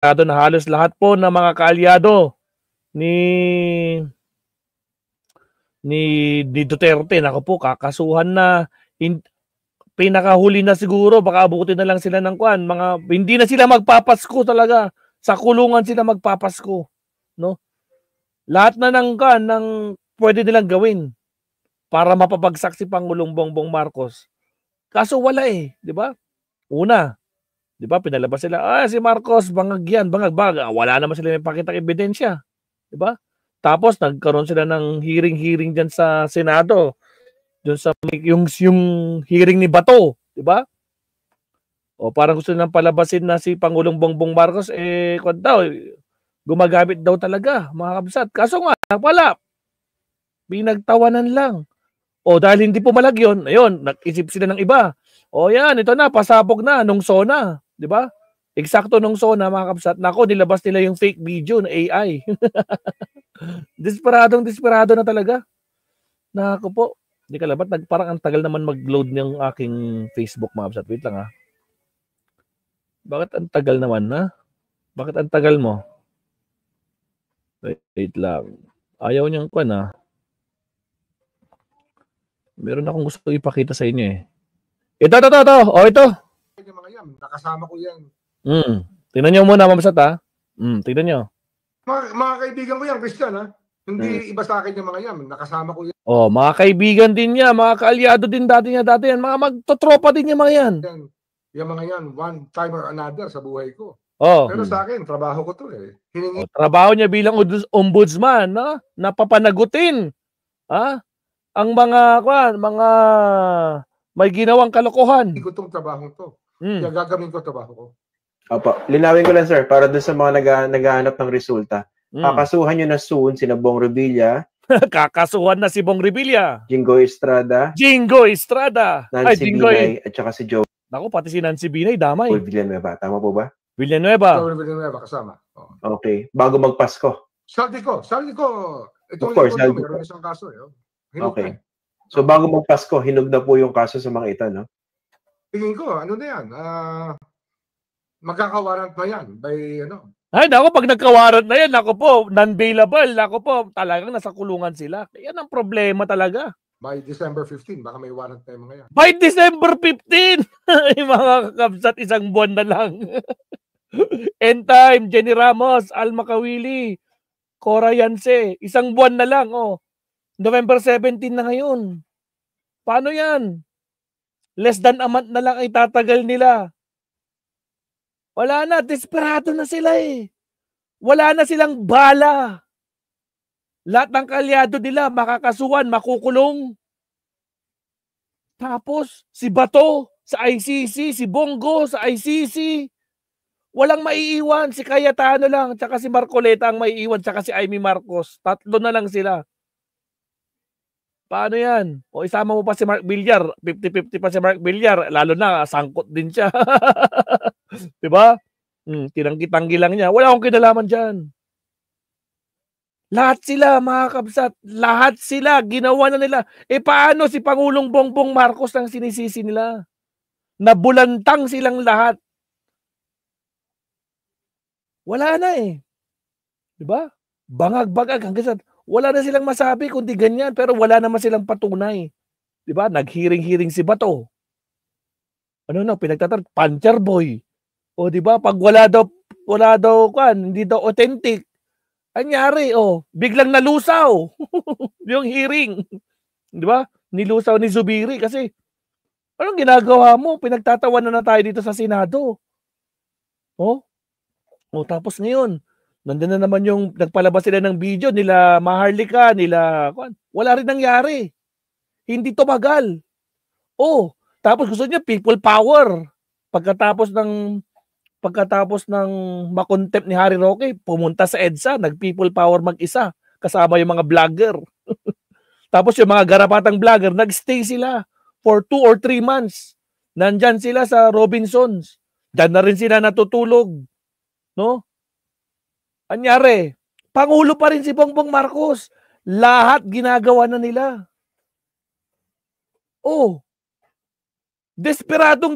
na halos lahat po ng mga kaalyado ni Duterte, nako po, kakasuhan na. Pinakahuli na siguro, baka abutin na lang sila ng kwan, hindi na sila magpapasko talaga. Sa kulungan sila magpapasko, no? Lahat na ng pwede nilang gawin para mapabagsak si Pangulong Bongbong Marcos. Kaso wala di ba? Una, di ba, pinalabas sila, si Marcos, bangag yan, bangag. Wala naman sila may pakitang ebidensya. Di ba? Tapos nagkaroon sila ng hearing diyan sa Senado. Doon sa yung hearing ni Bato, di ba? O parang gusto nilang palabasin na si Pangulong Bongbong Marcos gumagamit daw talaga, mga kabsat. Kaso nga, wala. Pinagtawanan lang. O dahil hindi pumalag yun, ayun, nag-isip sila ng iba. O yan, ito na, pasabog na nung SONA, di ba? Eksakto nung SONA, mga kabsat. Nako, nilabas nila yung fake video na AI. Desperado na talaga. Nako po. Hindi ka labat, parang ang tagal naman mag-load ng aking Facebook, mga kabsat. Wait lang ha. Bakit ang tagal naman ha? Bakit ang tagal mo? Wait lang. Ayaw niyang kwan ha. Meron akong gusto ipakita sa inyo Ito. O ito. Yung mga yan, nakasama ko yan. Tingnan niyo muna, mamsat ha. Tingnan niyo. Mga kaibigan ko yan, Christian ha. Hindi iba sa akin yung mga yan, nakasama ko yan. Mga kaibigan din niya, mga kaalyado din dati yan. Mga magtotropa din yung mga yan. Yung mga yan, one time or another sa buhay ko. Pero sa akin, trabaho ko to trabaho niya bilang ombudsman, no? Napapanagutin. Ang mga may ginawang kalokohan. Hindi ko itong trabaho to. Kaya gagawin ko trabaho ko. Opo. Linawin ko lang, sir, para doon sa mga naghahanap ng resulta. Kakasuhan nyo na soon si Bong Revilla. Kakasuhan na si Bong Revilla. Jingo Estrada. Nancy Binay at saka si Joe. Naku, pati si Nancy Binay, damay. Villanueva. Tama po ba? Villanueva kasama. Okay. Bago magpasko. Saldi ko. Of course, meron isang kaso Okay. So bago magpasko, hinog na po yung kaso sa mga ito, no? Tingin ko, ano na yan? Magkakawarrant na yan by Ay, nako, pag nagkawarrant na yan, nako po, non-bailable, nako po, talagang nasa kulungan sila. Yan ang problema talaga. By December 15, baka may warrant na yung mga yan. By December 15! Yung mga kabsat, isang buwan na lang. End time, Jenny Ramos, Alma Kawili, Cora Yance, isang buwan na lang, November 17 na ngayon. Paano yan? Less than a month na lang ay tatagal nila. Wala na, desperado na sila Wala na silang bala. Lahat ng kaalyado nila makakasuhan, makukulong. Tapos, si Bato sa ICC, si Bongo sa ICC. Walang maiiwan, si Cayetano lang, tsaka si Marcoleta ang maiiwan, tsaka si Amy Marcos. Tatlo na lang sila. Paano yan? O isama mo pa si Mark Villar, 50-50 pa si Mark Villar, lalo na, sangkot din siya. Diba? Tinanggi-tanggi lang niya. Wala akong kinalaman dyan. Lahat sila, mga kabsat, lahat sila, ginawa na nila. Paano si Pangulong Bongbong Marcos ang sinisisi nila? Nabulantang silang lahat. Wala na Diba? Bangag-bangag hanggang sa wala na silang masabi kundi ganyan, pero wala naman silang patunay. Diba? Nag-hearing si Bato. Puncher boy. O diba? Pag wala daw hindi daw authentic. Anyari, biglang nalusaw. Yung hearing. Diba? Nilusaw ni Zubiri kasi anong ginagawa mo? Pinagtatawanan na tayo dito sa Senado. Tapos ngayon, nandun na naman yung nagpalabas sila ng video nila Maharlika, wala rin nangyari. Hindi tumagal. Tapos gusto niya people power. Pagkatapos ng makontempt ni Harry Roque, pumunta sa EDSA, nag-people power mag-isa, kasama yung mga vlogger. Tapos yung mga garapatang vlogger, nag-stay sila for 2 or 3 months. Nandyan sila sa Robinsons. Diyan na rin sila natutulog. No? Anyari, Pangulo pa rin si Bongbong Marcos. Lahat ginagawa na nila. Desperado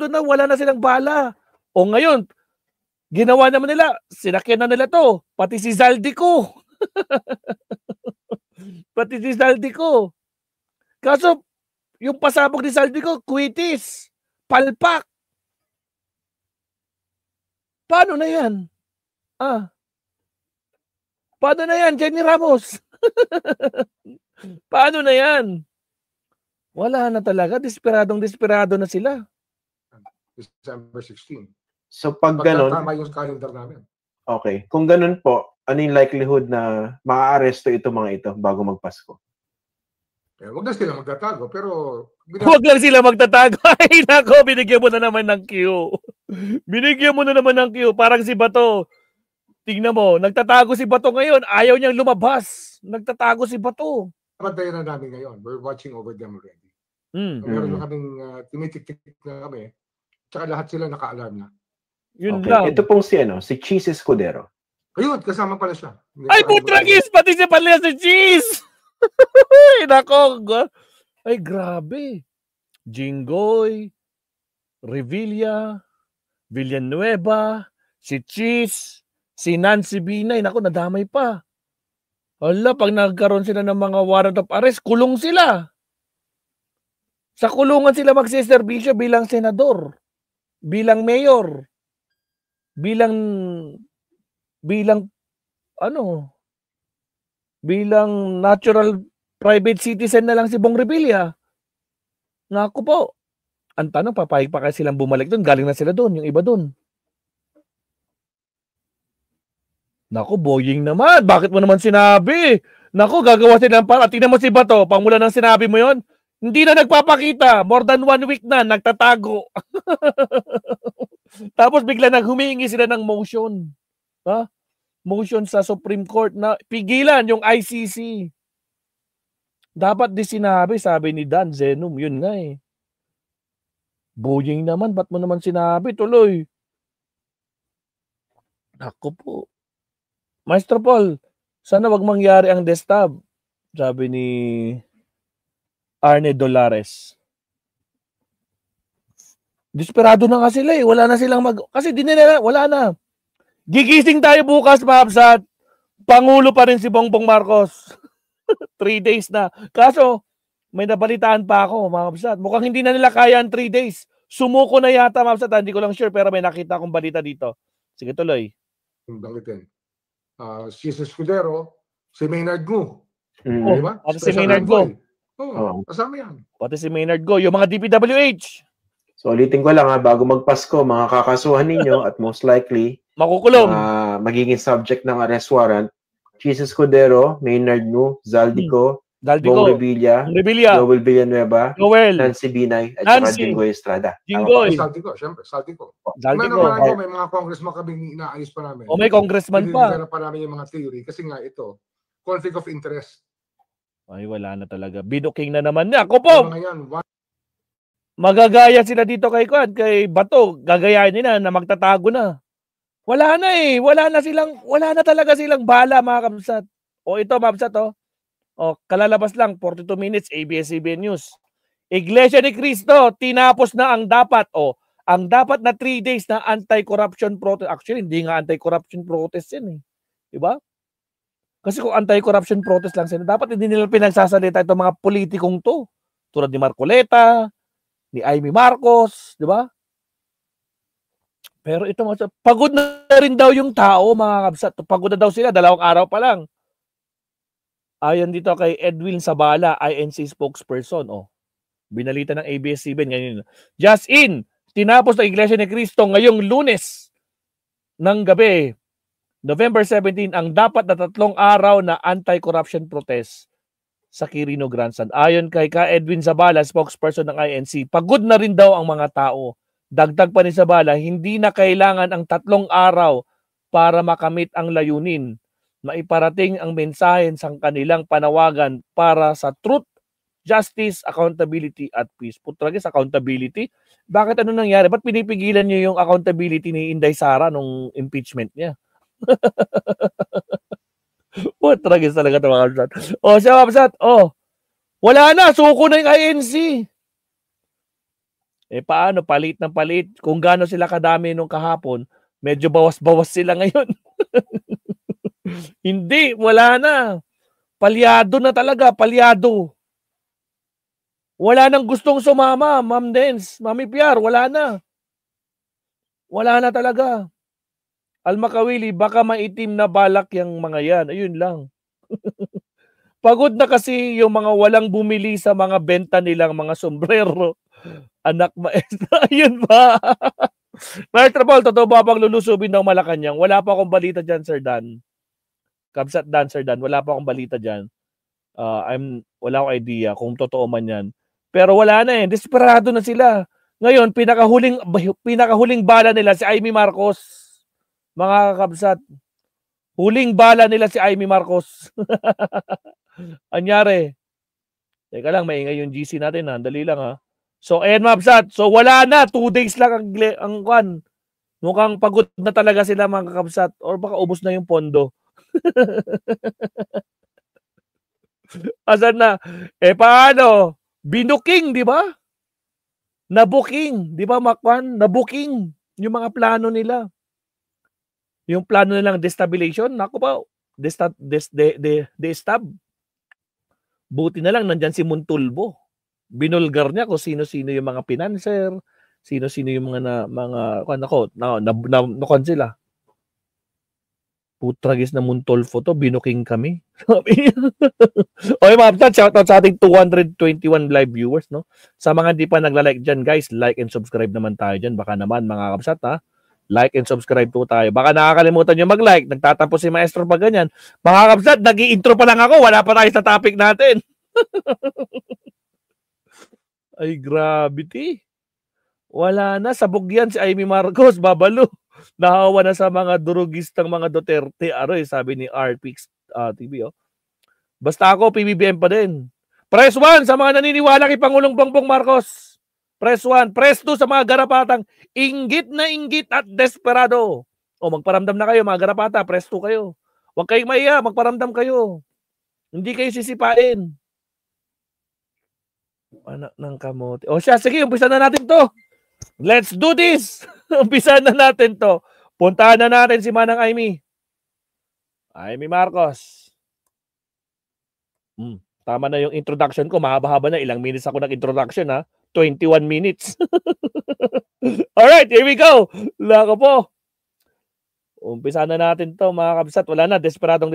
na, wala na silang bala. Ngayon, Ginawa naman nila, sinakyan na nila to. Pati si Zaldico. Pati si Zaldico. Kaso, yung pasabog ni Zaldico, kwitis. Palpak. Paano na yan? Paano na yan, Jenny Ramos? Paano na yan? Wala na talaga. Desperadong-desperado na sila. December 16. So pag ganun, tama yung calendar namin. Okay. Kung ganun po, ano yung likelihood na maa-aresto ito mga ito bago magpasko? Huwag na sila magtatago, pero... Huwag lang sila magtatago. Ay, nako, binigyan mo na naman ng cue. Binigyan mo na naman ng cue. Parang si Bato. Tingnan mo, nagtatago si Bato ngayon. Ayaw niyang lumabas. Nagtatago si Bato. Patayin na namin ngayon. We're watching over them already. Meron na kaming tinitik-tik na kami. Tsaka lahat sila naka-alarm na. Yun lang. Ito pong si Cheese Escudero. Ayun, kasama pala siya. Ay, putragis! Pati siya pala si Cheese! Ay, nako. Ay, grabe. Jinggoy, Revilla, Villanueva, si Cheese, si Nancy Binay. Nako, nadamay pa. Hala, pag nagkaroon sila ng mga warrant of arrest, kulong sila. Sa kulungan sila magsiservisyo bilang senador, bilang mayor, bilang natural private citizen na lang si Bong Revilla. Naku po. Ang tanong, papayag pa kaya silang bumalik doon? Galing na sila doon, yung iba doon. Naku, boying naman. Bakit mo naman sinabi? Naku, gagawa sila ng para. Tingnan mo si Bato, pangmula ng sinabi mo yon, hindi na nagpapakita. More than 1 week na, nagtatago. Tapos bigla nang humingi sila ng motion. Motion sa Supreme Court na pigilan yung ICC. Dapat di sinabi, sabi ni Dan Zenum. Yun nga eh. Boying naman, ba't mo naman sinabi? Tuloy. Ako po. Maestro Paul, sana wag mangyari ang destab. Sabi ni Arne Dolares. Desperado na nga sila eh. Wala na silang kasi di nila, wala na. Gigising tayo bukas, Mabsat. Pangulo pa rin si Bongbong Marcos. 3 days na. Kaso, may nabalitaan pa ako, Mabsat. Mukhang hindi na nila kaya ang 3 days. Sumuko na yata, Mabsat. Hindi ko lang sure, pero may nakita akong balita dito. Sige, tuloy. Banggitin. Si Escudero, si Maynard Gu. Diba? Pati si Maynard Gu. Kasama yan. Pati si Maynard Gu. Yung mga DPWH. So, ulitin ko lang bago magpasko, mga kakasuhan ninyo at most likely, makukulong. Magiging subject ng arrest warrant, Cheese Escudero, Maynard Gu, Zaldico, Bong Revilla, Joel Villanueva, Nancy Binay, at saka Jinggoy Estrada. Jinggoy. Saldico, syempre, Saldico. May mga congressman kami inaayos pa namin. O may congressman pa. Hindi pa namin yung mga theory. Kasi nga ito, conflict of interest. Ay, wala na talaga. Binuking na naman niya. Ako po! Magagaya sila dito kay Bato. Gagayahin nila na magtatago na. Wala na eh. Wala na talaga silang bala, mga Kabsat. O ito, Mabsat, O, kalalabas lang, 42 minutes, ABS-CBN News. Iglesia ni Cristo, tinapos na ang dapat. O, ang dapat na 3 days na anti-corruption protest. Actually, hindi nga anti-corruption protest yan eh. Diba? Kasi kung anti-corruption protest lang sila, dapat hindi nila pinagsasalita itong mga politikong to. Tulad ni Marcoleta, ni Amy Marcos, diba? Pero ito, pagod na rin daw yung tao, mga Kabsat. Pagod na daw sila, 2 araw pa lang. Ayon dito kay Edwin Sabala, INC spokesperson. Binalita ng ABS-CBN ngayon. Just in, tinapos ng Iglesia ni Cristo ngayong Lunes ng gabi, November 17, ang dapat na 3 araw na anti-corruption protest sa Quirino Grandstand. Ayon kay Edwin Sabala, spokesperson ng INC, pagod na rin daw ang mga tao. Dagdag pa ni Sabala, hindi na kailangan ang 3 araw para makamit ang layunin. Maiparating ang mensahe sa kanilang panawagan para sa truth, justice, accountability, at peace. Putragis, accountability? Bakit ano nangyari? Ba't pinipigilan niyo yung accountability ni Inday Sara nung impeachment niya? Putragis talaga ito, mga Kabsat. Siya, Kabsat. Wala na. Suko na yung INC. Paano? Palit ng palit. Kung gaano sila kadami nung kahapon, Medyo bawas-bawas sila ngayon. Hindi, wala na. Palyado na talaga, palyado. Wala nang gustong sumama, Ma'am Dens, Mami Piar, wala na. Wala na talaga. Almakawili, baka maitim na balak yung mga yan. Ayun lang. Pagod na kasi yung mga walang bumili sa mga benta nilang mga sombrero. Anak maestra, ayun ba? Maestro Paul, totoo ba pang lulusubin ng Malacanang? Wala pa akong balita dyan, Sir Dan. Kabsat Dan, Sir Dan, wala pa akong balita dyan. Wala akong idea kung totoo man yan. Pero wala na eh. Desperado na sila. Ngayon, pinakahuling bala nila si Amy Marcos. Mga kabsat. Huling bala nila si Amy Marcos. Anyari. Teka lang, maingay yung GC natin ha. Dali lang ha. So, ayan mga kabsat. So, wala na. 2 days lang ang kwan. Mukhang pagod na talaga sila mga kabsat. Or baka ubos na yung pondo. Asan na? Paano? Binuking, di ba? Nabuking, di ba, Makwan? Nabuking yung mga plano nila. Yung plano nilang destabilization, naku pa, destab. Buti na lang, nandyan si Montulbo. Binulgar niya kung sino-sino yung mga financer, sino-sino yung nakon sila. Putragis na Montolfo to, binuking kami. Okay, mga kapsat, shoutout sa ating 221 live viewers, no? Sa mga hindi pa nagla-like dyan, guys, like and subscribe naman tayo dyan. Baka naman, mga kapsat, ha? Like and subscribe po tayo. Baka nakakalimutan nyo mag-like, nagtatapos si Maestro pa ganyan. Mga kapsat, nag-i-intro pa lang ako, wala pa tayo sa topic natin. Ay, gravity. Wala na, sabog yan si Amy Marcos, babalo. Nahawa na sa mga durugistang mga Duterte. Aroy, sabi ni RPX TV. Oh. Basta ako, PBBM pa din. Press 1 sa mga naniniwala kay Pangulong Bongbong Marcos. Press 1. Press 2 sa mga garapatang inggit na inggit at desperado. O, magparamdam na kayo mga garapata. Press 2 kayo. Huwag kayong maiya. Magparamdam kayo. Hindi kayo sisipain. Anak ng kamote. O siya, sige, umpisa na natin to. Let's do this! Umpisa na natin to. Puntahan na natin si Manang Amy. Amy Marcos. Tama na yung introduction ko. Mahaba-haba na. Ilang minutes ako nag-introduction ha. 21 minutes. Alright, here we go. Lako po. Umpisa na natin to mga kabsat. Wala na. Desperado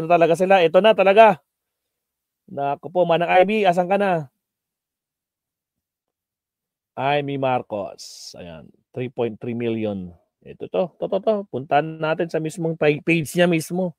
na talaga sila. Ito na talaga. Lako po, Manang Amy. Asan ka na? Amy Marcos. Ayan. 3.3 million. Ito to. Puntahan natin sa mismong page niya mismo.